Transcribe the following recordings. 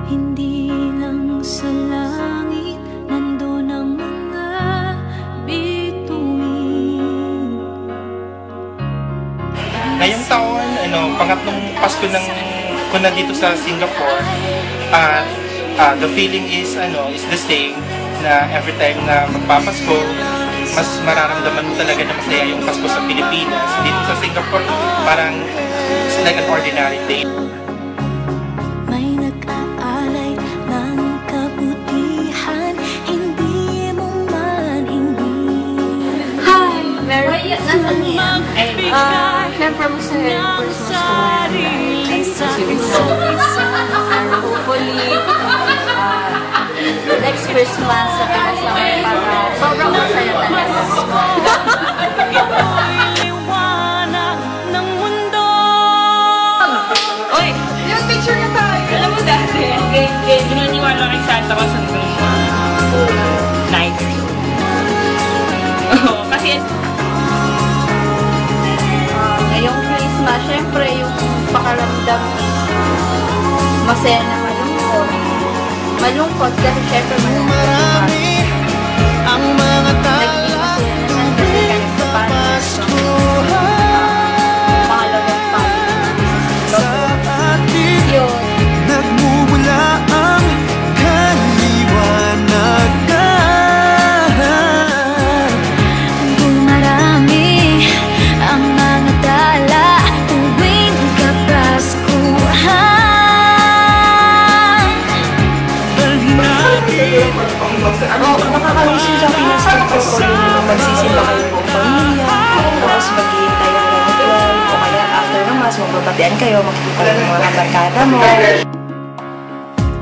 Hindi lang sa langit nandun ang mga bituin. Ngayong taon, pangatlong Pasko ko na dito sa Singapore. The feeling is the same, na every time na magpapasko, mas mararamdaman mo talaga na masaya yung Pasko sa Pilipinas. Dito sa Singapore, parang it's like an ordinary day. May nag-aalay ng kabutihan, hindi mo man ingin. Hi! Merry Christmas! Siyempre mo sa hopefully, next Christmas sa Pinas naman para sobrang masaya talaga. Oy! Yung picture na tayo! Alam mo dati, naniniwala kay Santa Claus hanggang 9 years old. Oo, kasi Ngayong Christmas, syempre yung pakaramdam masaya na malungkot. Malungkot kasi syempre Marami ang mga naging masaya naman kasi kahit sa pangalawang sa atin yun. nagmumula ang kaliwanagan. Bumarami ang mga tala tuwing Kapaskuhan. Makakamisin sa Pinas kapag magsisimba kayo ng buong pamilya, tapos maghihintay kayo ng 12, o kaya after ng mas, magbabatian kayo, makikita kayo ng mga barkada mo.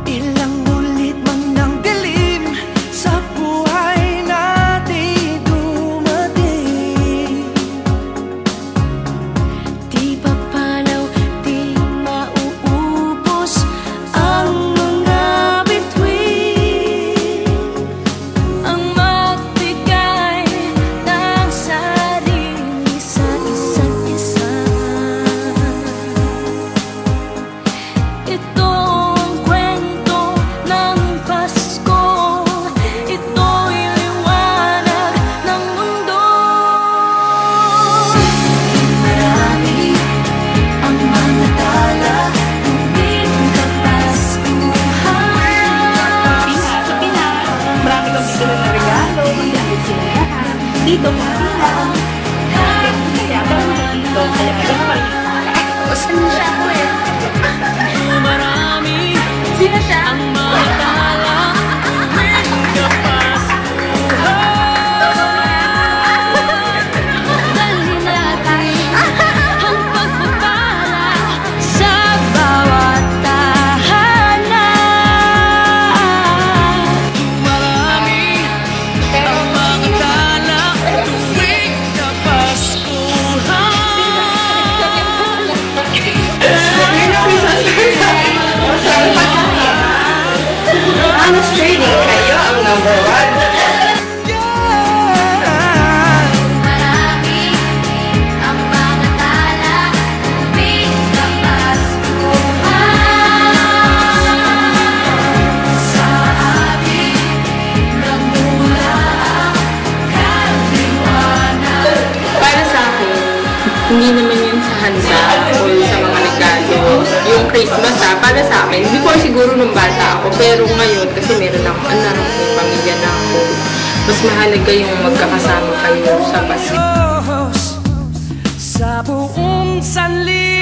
Ilang ulit man ng dilim sa buhay natin dumating. Di papalaw, di mauubos ang mga bituin. Ang magbigay ng sarili sa isa't isa. Ito ang kwento ng Pasko. Ito'y liwanag ng mundo. Marami ang mga tala tuwing Kapaskuhan. sa Pinas, marami kang bigyan ng regalo, mag-alit sila lahat. Dito, Pilipinas. Kaya gano'n dito, kaya gano'n pa rin. Sino siya ko eh? Marami Sino siya? ang mga tala tuwing Kapaskuhan. Dalhin natin ang pagpapala sa bawat tahanan. Marami ang mga tala tuwing Kapaskuhan. Honest trading, kayo ang number 1. Marami ang mga tala tuwing Kapaskuhan. Sa ating nagmula ang kaliwanag. Para sa akin, hindi naman yun sa handa o sa mga regalo. Yung Christmas para sa akin, before siguro nung bata ako, pero ngayon kasi meron akong anak, may pamilya na ako, mas mahalaga yung magkakasama kayo sa Pasko. Sa buong sanli